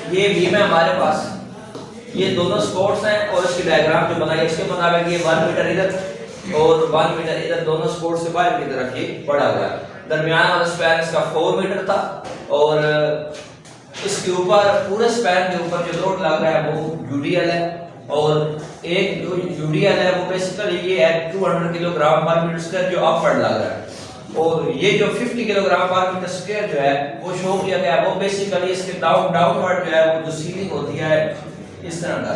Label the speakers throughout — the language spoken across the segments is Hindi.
Speaker 1: ये बीम है हमारे पास, ये दोनों स्पोर्ट्स हैं और इसकी डायग्राम जो बनाई इसके मुताबिक ये 1 मीटर इधर और 1 मीटर इधर, दोनों स्पोर्ट्स से बाहर की तरफ ये बढ़ा हुआ है। दरमियान वाला स्पैन इसका 4 मीटर था और इसके ऊपर पूरे स्पैन के ऊपर जो लोड लग रहा है वो यूडीएल है और एक जो यूडीएल है वो बेसिकली ये है 200 किलोग्राम पर मीटर स्क्वायर जो अपवर्ड लग रहा है और ये जो 50 किलोग्राम पर मीटर स्क्वायर जो है वो शो किया गया है। वो बेसिकली इसके डाउनवर्ड जो है वो जो सीलिंग होती है इस तरह का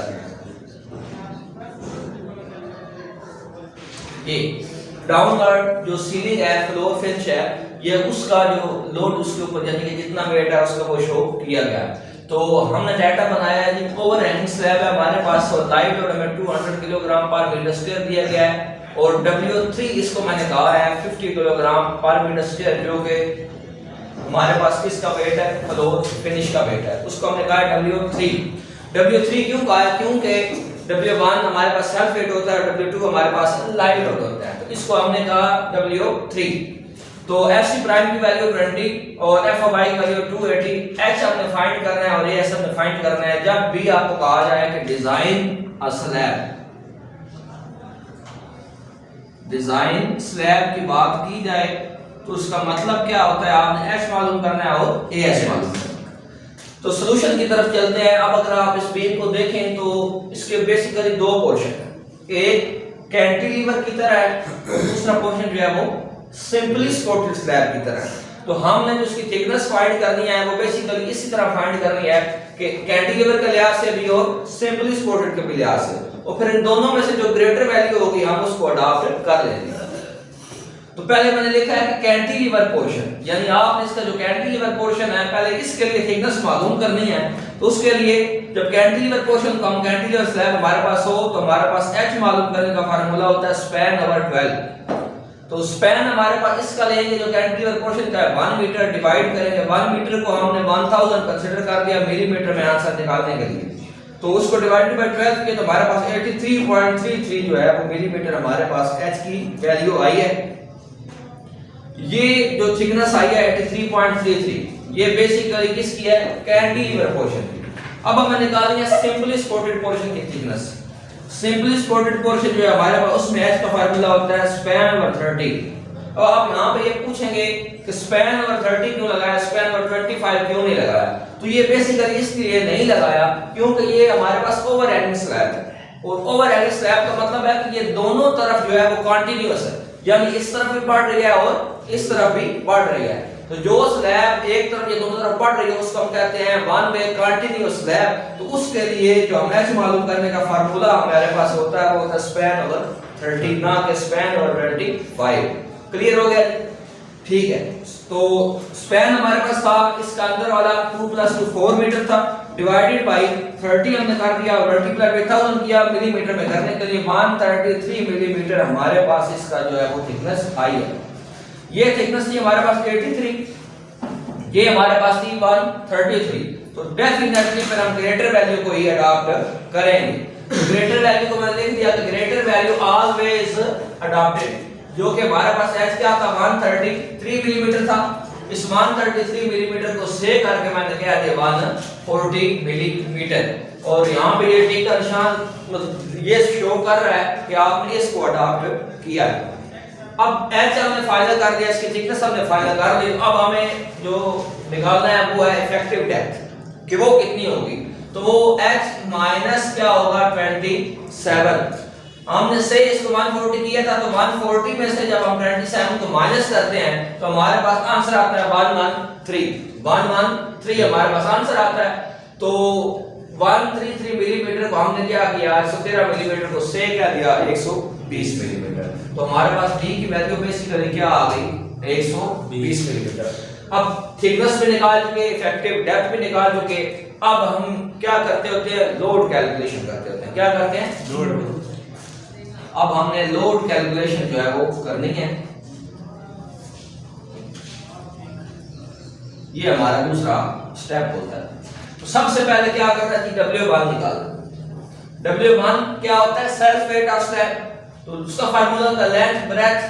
Speaker 1: ये डाउनवर्ड जो सीलिंग है फ्लोर फिनिश है ये उसका जो लोड उसके ऊपर यानी कि जितना वेट है उसका वो शो किया गया। तो हमने डाटा बनाया है जी ओवर हैंगिंग स्लैब है हमारे पास और लाइट लोड हमें 200 किलोग्राम पर मीटर स्क्वायर दिया गया है और W3 इसको मैंने कहा है 50 किलोग्राम पर मीटर स्क्वायर जो कि हमारे पास किसका वेट है फ्लोर फिनिश का वेट है उसको हमने कहा है W3 क्यों कहा है क्योंकि W1 हमारे पास सेल्फ वेट होता है W2 हमारे पास लाइट लोड होता है तो इसको हमने कहा W3। तो FC प्राइम की वैल्यू 20 और FY की वैल्यू 280, H हमने फाइंड करना है और AS हमने फाइंड करना है। जब भी आपको कहा जाए कि डिजाइन स्लैब की बात की जाए तो उसका मतलब क्या होता है आपने H मालूम करना है और AS मालूम करना है। तो सॉल्यूशन की तरफ चलते हैं। अब अगर आप इस बीम को देखें तो इसके बेसिकली दो पोर्शन है, एक कैंटिलीवर की तरह है और दूसरा पोर्शन जो है वो सिंपली सपोर्टेड स्लैब की तरह है। तो हमने जो उसकी थिकनेस फाइंड करनी है वो बेसिकली इसी तरह फाइंड करनी है कि कैंटिलीवर के लिहाज से भी और सिंपली सपोर्टेड के भी लिहाज से और फिर इन दोनों में से जो ग्रेटर वैल्यू होगी हम उसको अडॉप्ट कर लेंगे। तो पहले मैंने लिखा है कि कैंटिलीवर पोर्शन यानी आपने इसका जो कैंटिलीवर पोर्शन है पहले इसके लिए थिकनेस मालूम करनी है। तो उसके लिए जब कैंटिलीवर पोर्शन को हम कैंटिलीवर स्लैब हमारे पास हो तो हमारे पास H मालूम करने का फार्मूला होता है स्पैन ओवर 12। तो स्पैन हमारे पास इसका लेंगे जो कैंटिलीवर पोर्शन का है 1 मीटर डिवाइड करेंगे 1 मीटर को हमने 1000 कंसीडर कर दिया मिलीमीटर में आंसर निकालने के लिए। तो उसको डिवाइडेड बाय 12 किया तो हमारे पास 83.33 जो है वो मिलीमीटर हमारे पास H की वैल्यू आई है। ये जो थिकनेस आई है 83.33 ये बेसिकली किसकी है कैंटिलीवर पोर्शन की। अब हमें निकालनी है सिंपली सपोर्टेड पोर्शन की थिकनेस। सिंपली सपोर्टेड पोर्शन जो है हमारे पास उसमें H का फार्मूला होता है स्पैन ओवर 30। अब आप यहां पे ये पूछेंगे कि स्पैन ओवर 30 क्यों लगाया स्पैन ओवर 25 क्यों नहीं लगाया। तो ये बेसिकली इसलिए नहीं लगाया क्योंकि ये हमारे पास ओवर हैंगिंग स्लैब है और ओवर हैंगिंग स्लैब का मतलब है कि ये दोनों तरफ जो है वो कंटीन्यूअस है यानी इस तरफ भी बढ़ रही है और इस तरफ भी बढ़ रही है। तो जो स्लैब एक तरफ या दोनों तरफ बढ़ रही है उसको हम कहते हैं वन वे कंटीन्यूअस स्लैब। तो उसके लिए जो हम H मालूम करने का फार्मूला हमारे पास होता है वो होता है स्पैन ओवर 30 ना कि स्पैन ओवर 25। क्लियर हो गया ठीक है। तो स्पैन हमारे पास था इसका अंदर वाला 2 + 2 4 मीटर था डिवाइडेड बाय 30 हमने कर दिया और मल्टीप्लाई बाय 1000 किया मिलीमीटर में करने के लिए 133 मिलीमीटर हमारे पास इसका जो है वो थिकनेस आई है। ये थिकनेस थी हमारे पास 83 ये हमारे पास थी 133। तो डेफिनेटली फिर हम ग्रेटर वैल्यू को ही अडॉप्ट करेंगे। ग्रेटर वैल्यू को मैंने लिख दिया तो ग्रेटर वैल्यू ऑलवेज अडॉप्टेड जो कि हमारे पास H क्या था 133 मिलीमीटर था। इस 133 मिलीमीटर को से करके मैंने क्या दिया 140 मिलीमीटर और यहाँ पे ये टिक का निशान ये शो कर रहा है कि आपने इसको अडॉप्ट किया है। अब H हमने फाइनल कर दिया इसकी थिकनेस हमने फाइनल कर दी। अब हमें जो निकालना है वो है इफेक्टिव डेप्थ कि वो कितनी होगी। तो वो H माइनस क्या होगा 27। हमने से इसको 140 किया था तो 140 में से जब हम 27 को माइनस करते हैं तो हमारे पास आंसर आता है 113 हमारे पास आंसर आता है। तो 133 मिलीमीटर को हमने क्या किया 113 मिलीमीटर को से क्या दिया 120 मिलीमीटर। तो हमारे पास D की वैल्यू बेसिकली क्या आ गई 120 मिलीमीटर। अब थिकनेस भी निकाल चुके इफेक्टिव डेप्थ भी निकाल चुके। अब हम क्या करते होते हैं लोड कैलकुलेशन करते होते हैं। क्या करते हैं लोड। अब हमने लोड कैलकुलेशन जो है वो करनी है। ये हमारा दूसरा स्टेप होता है। तो सबसे पहले क्या करना है कि W1 निकालना। W1 क्या होता है? Self weight of slab. तो उसका फार्मूला होता है लेंथ, ब्रेथ,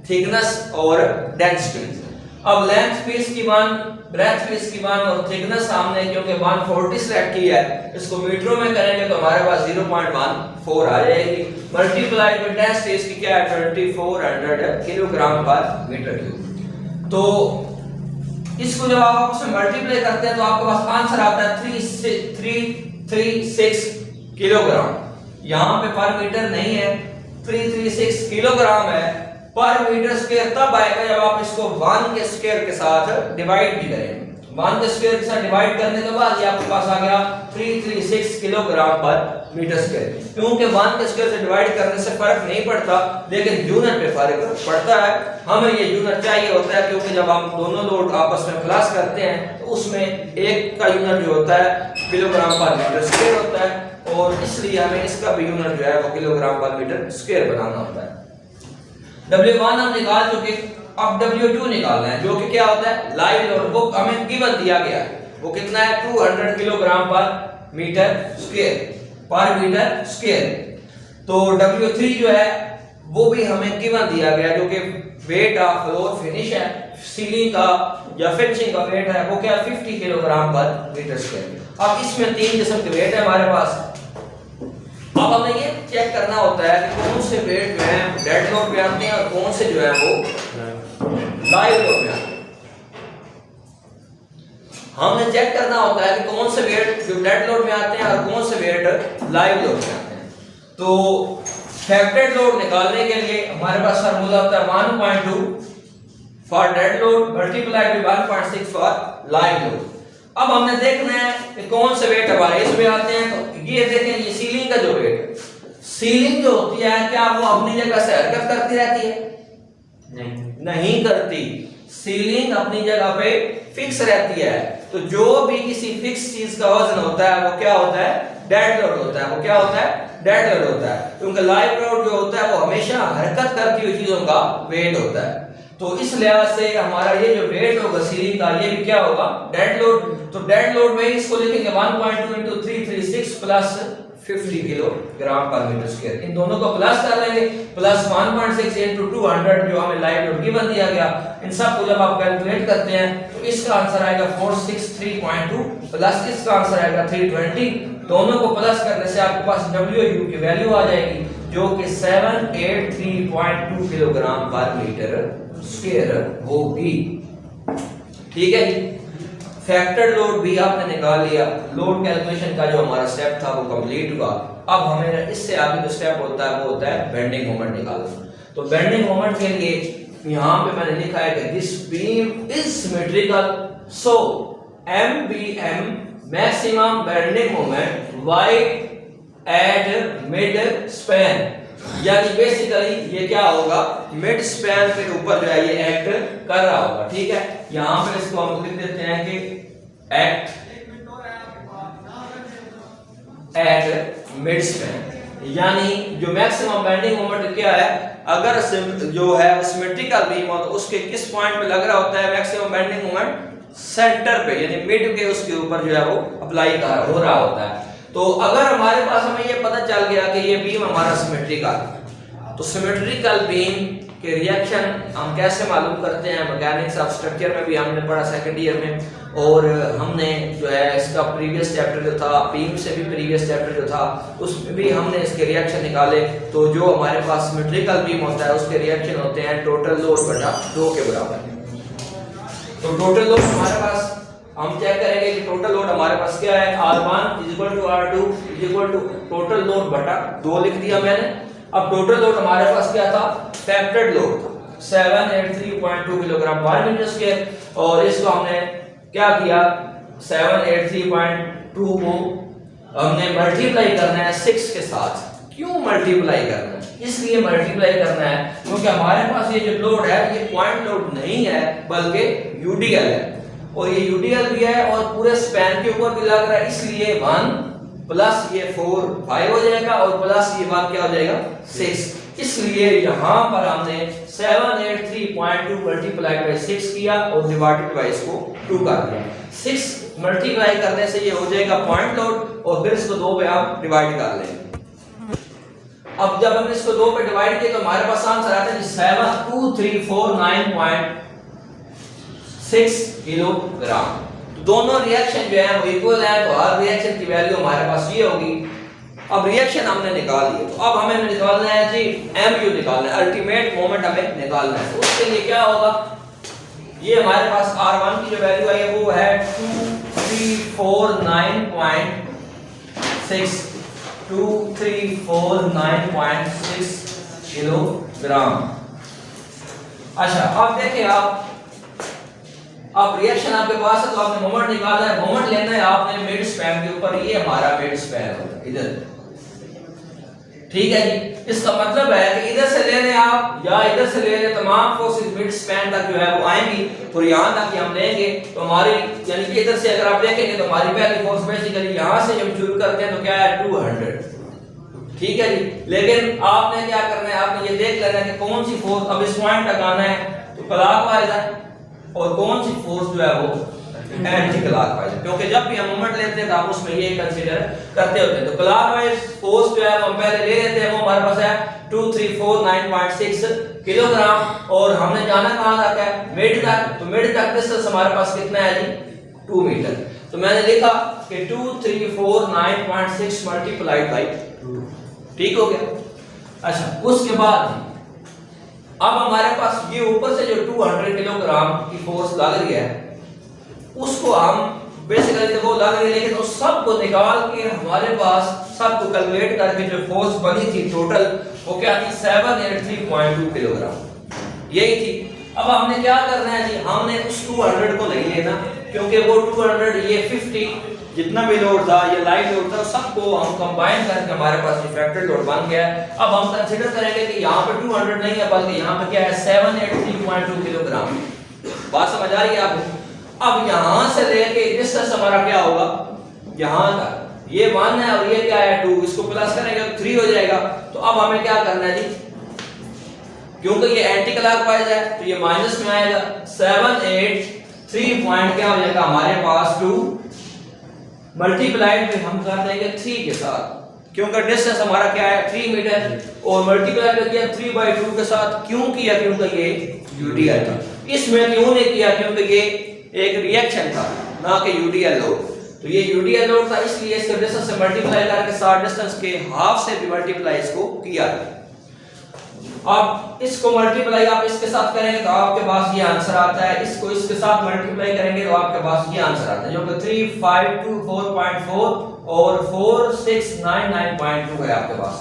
Speaker 1: थिकनेस और डेंसिटी। अब लेंथ पे इसकी मान, ब्रेथ पे इसकी मान और थिकनेस हमने क्योंकि 140 सेलेक्ट किया है, इसको मीटरों में करेंगे तो हमारे पास 0.14 आ जाएगी। मल्टीप्लाई विद डेंसिटी इसकी क्या है? 2400 किलोग्राम पर मीटर क्यूब। तो इसको जब आप आपस में मल्टीप्लाई करते हैं तो आपके पास आंसर आता है 336 किलोग्राम। यहाँ पे पर मीटर नहीं है, 336 किलोग्राम है पर मीटर स्क्वायर। तब आएगा जब आप इसको 1 के स्क्वायर के साथ डिवाइड भी करें। 1 के स्क्वायर के साथ डिवाइड करने के बाद ये आपके पास आ गया 336 किलोग्राम पर मीटर स्क्वायर। क्योंकि 1 के स्क्वायर से डिवाइड करने से फर्क नहीं पड़ता, लेकिन यूनिट पे फर्क पड़ता है। हमें ये यूनिट चाहिए होता है क्योंकि जब हम दोनों लोड आपस में प्लस करते हैं तो उसमें एक का यूनिट जो होता है किलोग्राम पर मीटर स्क्वायर होता है, और इसलिए हमें इसका भी यूनिट जो है वो किलोग्राम पर मीटर स्क्वायर बनाना होता है। W1 हम निकाल चुके, अब W2 निकालना है जो कि क्या होता है? Live load. वो हमें गिवन दिया गया है, वो कितना है? 200 किलोग्राम पर मीटर स्क्वायर। तो W3 जो है वो भी हमें गिवन दिया गया जो कि वेट ऑफ फ्लोर फिनिश है, सीलिंग का या फिनिशिंग का वेट है वो क्या? 50 किलोग्राम पर मीटर स्क्वायर। अब इसमें 3 किस्म के वेट है हमारे पास। अब हमें ये चेक करना होता है कि कौन से वेट जो है डेड लोड पे आते हैं और कौन से जो है वो लाइव लोड पे आते हैं। हमें चेक करना होता है कि कौन से वेट जो डेड लोड में आते हैं और कौन से वेट लाइव लोड में आते हैं। तो फैक्टेड लोड निकालने के लिए हमारे पास फार्मूला होता है 1.2 for dead load multiplied by 1.6 for live load. अब हमने देखना है कि कौन से वेट हमारे इसमें आते हैं। तो ये देखें, ये सीलिंग का जो वेट है, सीलिंग जो होती है क्या वो अपनी जगह से हरकत करती रहती है? नहीं करती। सीलिंग अपनी जगह पे फिक्स रहती है। तो जो भी किसी फिक्स चीज का वजन होता है वो क्या होता है? डेड लोड होता है। वो क्या होता है? डेड लोड होता है। क्योंकि लाइव लोड जो होता है वो हमेशा हरकत करती हुई चीजों का वेट होता है। तो इस लिहाज से हमारा ये जो वेट होगा सीलिंग का ये भी क्या होगा? Dead load. तो डेड लोड में इसको लिखेंगे 1.2 into 336 प्लस 50 किलोग्राम पर मीटर स्क्वायर। इन दोनों को प्लस कर लेंगे, प्लस 1.6 into 200 जो हमें लाइव लोड गिवन दिया गया। इन सब को जब आप कैलकुलेट करते हैं तो इसका आंसर आएगा 463.2 प्लस इसका आंसर आएगा 320। दोनों को प्लस करने से आपके पास WU की वैल्यू आ जाएगी जो कि 783.2 किलोग्राम पर मीटर स्क्वायर होगी। ठीक है जी। फैक्टर लोड भी आपने निकाल लिया। लोड कैलकुलेशन का जो हमारा स्टेप था वो कंप्लीट हुआ। अब हमें इससे आगे जो स्टेप होता है वो होता है बेंडिंग मोमेंट निकालना। तो बेंडिंग मोमेंट के लिए यहाँ पे मैंने लिखा है कि this beam is symmetrical, so MBM maximum bending moment y at mid span. यानी बेसिकली ये क्या होगा? मिड स्पैन के ऊपर जो है ये एक्ट कर रहा होगा। ठीक है, यहां पे इसको हम लिख देते हैं कि एक्ट एट मिड स्पैन। यानी जो मैक्सिमम बेंडिंग मोमेंट क्या है? अगर जो है सिमेट्रिकल बीम हो तो उसके किस पॉइंट पे लग रहा होता है मैक्सिमम बेंडिंग मोमेंट? सेंटर पे, यानी मिड के उसके ऊपर जो है वो अप्लाई हो रहा होता है। तो अगर हमारे पास हमें ये पता चल गया कि ये बीम हमारा सिमेट्रिकल, तो सिमेट्रिकल बीम के रिएक्शन हम कैसे मालूम करते हैं? मैकेनिक्स ऑफ स्ट्रक्चर में भी हमने पढ़ा सेकंड ईयर में, और हमने जो है इसका प्रीवियस चैप्टर जो था, बीम से भी प्रीवियस चैप्टर जो था उसमें भी हमने इसके रिएक्शन निकाले। तो जो हमारे पास सिमेट्रिकल बीम होता है उसके रिएक्शन होते हैं टोटल लोड बटा 2 के बराबर। तो टोटल लोड हमारे पास हम चेक करेंगे कि टोटल लोड हमारे पास क्या है? R1 R2 टोटल लोड बटा 2 लिख दिया मैंने। अब टोटल लोड हमारे पास क्या था? फैक्टर्ड लोड था 783.2 किलोग्राम पर मीटर स्क्वायर, और इसको हमने क्या किया? 783.2 को हमने मल्टीप्लाई करना है 6 के साथ। क्यों मल्टीप्लाई करना है? इसलिए मल्टीप्लाई करना है क्योंकि हमारे पास ये जो लोड है ये पॉइंट लोड नहीं है बल्कि यूडीएल है, और ये यूडीएल भी है और पूरे स्पैन के ऊपर भी लग रहा है। इसलिए 1 प्लस ये 4 5 हो जाएगा और प्लस ये 1 क्या हो जाएगा? 6। इसलिए यहाँ पर हमने 783.2 मल्टीप्लाई बाई 6 किया और डिवाइडेड बाई इसको 2 कर दिया। 6 मल्टीप्लाई करने से ये हो जाएगा पॉइंट लोड और फिर इसको 2 पे आप डिवाइड कर लेंगे। अब जब हमने इसको 2 पे डिवाइड किया तो हमारे पास आंसर आता है 72349.6 किलोग्राम। तो दोनों रिएक्शन जो है वो इक्वल है, तो हर रिएक्शन की वैल्यू हमारे पास ये होगी। अब रिएक्शन हमने निकाल ली, तो अब हमें निकालना है जी MU निकालना है, अल्टीमेट मोमेंट हमें निकालना है। तो उसके लिए क्या होगा, ये हमारे पास R1 की जो वैल्यू आई है वो है 2349.6 किलोग्राम। अच्छा अब देखिए आप, अब रिएक्शन आपके पास है तो आपने मोमेंट निकालना है, मोमेंट लेना है आपने मिड स्पैन के ऊपर, ये हमारा मिड स्पैन होता है इधर, ठीक है जी। इसका मतलब है कि इधर से ले लें आप या इधर से ले लें, तमाम फोर्सेस मिड स्पैन तक जो है वो आएंगी और यहां तक हम लेंगे तो हमारी यानी कि इधर से अगर आप देखेंगे तो हमारी पहली फोर्स बेसिकली यहां से जब शुरू करते हैं तो क्या है 200, ठीक है जी। लेकिन आपने क्या करना है, आपने ये देख लेना है कि कौन सी फोर्स अब इस पॉइंट तक आना है तो क्लॉकवाइज है और कौन सी फोर्स जो है वो एंटी क्लॉकवाइज, क्योंकि जब भी हम मोमेंट लेते हैं तो आप उसमें ये कंसीडर करते होते हैं। तो क्लॉकवाइज फोर्स जो है वो हम पहले ले लेते हैं, वो हमारे पास है 2349.6 किलोग्राम और हमने जाना कहां तक है, मिड तक। तो मिड तक डिस्टेंस हमारे पास कितना है जी 2 मीटर। तो मैंने लिखा कि 2349.6 मल्टीप्लाइड बाय 2, ठीक हो गया। अच्छा उसके बाद अब हमारे पास ये ऊपर से जो 200 किलोग्राम की फोर्स लग रही है उसको हम बेसिकली देखो लग रही है, लेकिन उस सब को निकाल के हमारे पास सबको कैलकुलेट करके जो फोर्स बनी थी टोटल वो क्या थी 783.2 किलोग्राम, यही थी। अब हमने क्या करना है जी, हमने उस 200 को नहीं लेना क्योंकि वो 200 ये 50 जितना भी लोड था, ये लाइव लोड था, सबको हम कंबाइन करके हमारे पास इफेक्टेड लोड बन गया है। अब हम कंसीडर करेंगे कि यहाँ पे 200 नहीं है बल्कि यहाँ पे क्या है 783.2 किलोग्राम। बात समझ आ रही है आपको? अब यहां से लेके डिस्टेंस हमारा क्या होगा, यहां तक ये 1 है और ये क्या है 2, इसको प्लस करेंगे तो 3 हो जाएगा। तो अब हमें क्या करना है जी, क्योंकि ये एंटी क्लॉकवाइज है तो ये माइनस में आएगा, 783 पॉइंट क्या हो जाएगा हमारे पास 2 मल्टीप्लाइड में हम कर देंगे 3 के साथ, क्योंकि डिस्टेंस हमारा क्या है 3 मीटर और मल्टीप्लाई किया 3/2 के साथ। क्यों किया, क्योंकि ये यूटीएल था। इसमें क्यों नहीं किया, क्योंकि ये एक रिएक्शन था ना कि यूटीएल लोड। तो ये यूटीएल लोड था इसलिए इसके डिस्टेंस से मल्टीप्लाई करके साथ डिस्टेंस के हाफ से भी मल्टीप्लाई इसको किया। अब इसको मल्टीप्लाई आप इसके साथ करेंगे तो आपके पास ये आंसर आता है, इसको इसके साथ मल्टीप्लाई करेंगे तो आपके पास ये आंसर आता है जो कि 3524.4 और 4699.2 है आपके पास।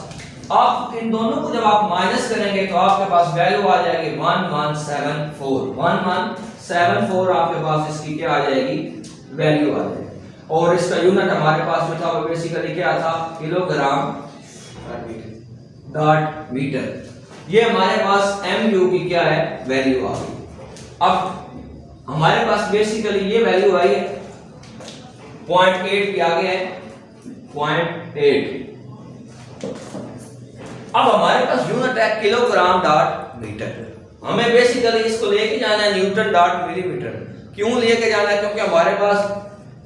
Speaker 1: आप इन दोनों को जब आप माइनस करेंगे तो आपके पास वैल्यू आ जाएगी 1174 आपके पास इसकी क्या आ जाएगी वैल्यू आ जाएगी। और इसका यूनिट हमारे पास जो था वो बेसिकली क्या था किलोग्राम डॉट मीटर। ये हमारे पास MU की क्या है वैल्यू आ गई। अब हमारे पास बेसिकली ये वैल्यू आई है 0.8 भी आगे है 0.8। अब हमारे पास यूनिट है किलोग्राम डॉट मीटर। हमें बेसिकली इसको लेके जाना है न्यूटन डॉट मिलीमीटर। क्यों लेके जाना है, क्योंकि हमारे पास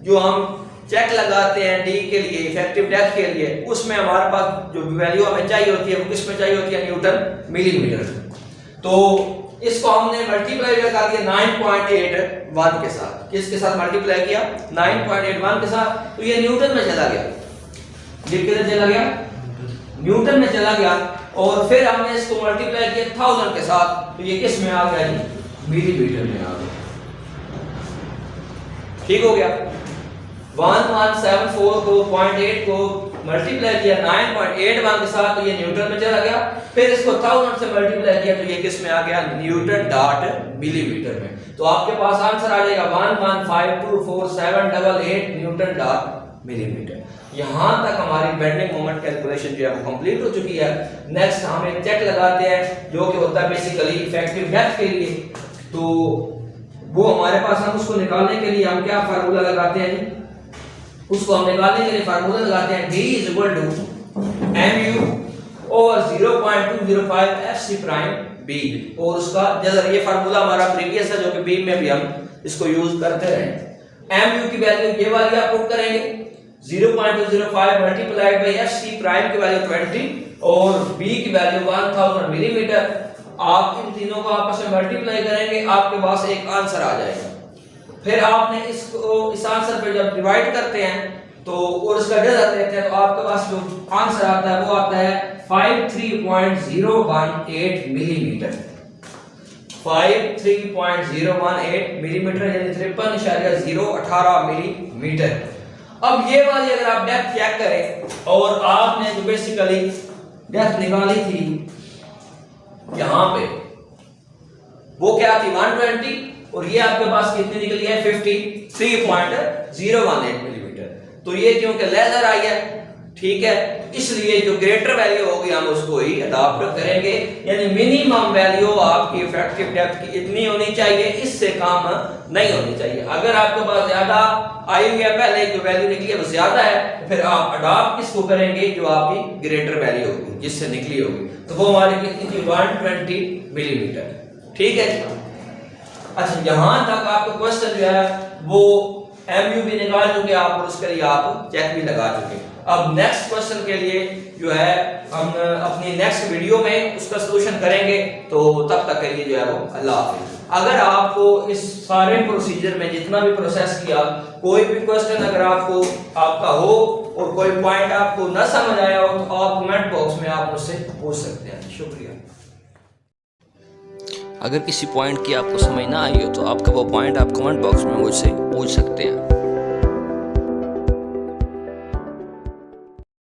Speaker 1: जो हम चेक लगाते हैं डी के लिए इफेक्टिव डेप्थ के लिए उसमें हमारे पास जो वैल्यू हमें चाहिए होती है वो किस में चाहिए होती है न्यूटन मिलीमीटर। तो इसको हमने मल्टीप्लाई कर दिया 9.81 के साथ। किसके साथ मल्टीप्लाई किया 9.81 के साथ, तो ये न्यूटन में चला गया। ये किधर चला गया न्यूटन में चला गया। और फिर हमने इसको मल्टीप्लाई किया 1000 के साथ, तो ये किस में आ गया जी मिलीमीटर में आ गया। ठीक हो गया। 1174 को 0.8 को मल्टीप्लाई किया 9.81 के साथ, तो ये न्यूटन में चला गया। फिर इसको 1000 से मल्टीप्लाई किया तो ये किस में आ गया न्यूटन डॉट मिलीमीटर में। तो आपके पास आंसर आ जाएगा 11524788 न्यूटन डॉट मिलीमीटर। यहां तक हमारी बेंडिंग मोमेंट कैलकुलेशन जो है वो कंप्लीट हो चुकी है। नेक्स्ट हम एक चेक लगाते हैं जो कि होता है बेसिकली इफेक्टिव डेप्थ के लिए। तो वो हमारे पास हम उसको निकालने के लिए हम क्या फार्मूला लगाते हैं, उसको हम निकालने के लिए फार्मूला लगाते हैं D = MU और 0.205 FC प्राइम B, और उसका जैसा ये फार्मूला हमारा प्रीवियस है जो कि बीम में भी हम इसको यूज करते रहे। MU की वैल्यू ये वाली आप पुट करेंगे 0.205 मल्टीप्लाइड बाय FC प्राइम की वैल्यू 20 और B की वैल्यू 1000 मिलीमीटर। आप इन तीनों को आपस में मल्टीप्लाई करेंगे, आपके पास एक आंसर आ जाएगा। फिर आपने इसको इस आंसर पे जब डिवाइड करते हैं तो और इसका रिजल्ट लेते हैं तो आपके पास जो आंसर आता है वो आता है 53.018 मिलीमीटर। 53.018 मिलीमीटर यानी 53.018 मिलीमीटर। अब ये वाली अगर आप डेप्थ चेक करें और आपने जो बेसिकली डेप्थ निकाली थी यहां पे वो क्या थी 120 और ये आपके पास कितनी निकली है 53.018 मिलीमीटर। तो ये क्योंकि लेजर आई है, ठीक है, इसलिए जो ग्रेटर वैल्यू होगी हम उसको ही अडॉप्ट करेंगे, यानी मिनिमम वैल्यू आपकी इफेक्टिव डेप्थ की इतनी होनी चाहिए, इससे कम नहीं होनी चाहिए। अगर आपके पास ज्यादा आई हुई है, पहले जो वैल्यू निकली है वो ज्यादा है, फिर आप अडॉप्ट किसको करेंगे जो आपकी ग्रेटर वैल्यू होगी जिससे निकली होगी, तो वो हमारी कितनी थी 120 मिलीमीटर। ठीक है। अच्छा, यहां तक आपका क्वेश्चन जो है वो MU भी निकाल चुके आप और उसके लिए आप चेक भी लगा चुके। अब नेक्स्ट क्वेश्चन के लिए जो है हम अपनी नेक्स्ट वीडियो में उसका सॉल्यूशन करेंगे, तो तब तक के लिए जो है वो अल्लाह हाफिज़। अगर आपको इस सारे प्रोसीजर में जितना भी प्रोसेस किया कोई भी क्वेश्चन अगर आपको आपका हो और कोई पॉइंट आपको न समझ आया हो तो आप कमेंट बॉक्स में आप मुझसे पूछ सकते हैं। शुक्रिया।
Speaker 2: अगर किसी पॉइंट की आपको समझ ना आई हो तो आपका वो पॉइंट आप कमेंट बॉक्स में मुझसे पूछ सकते हैं।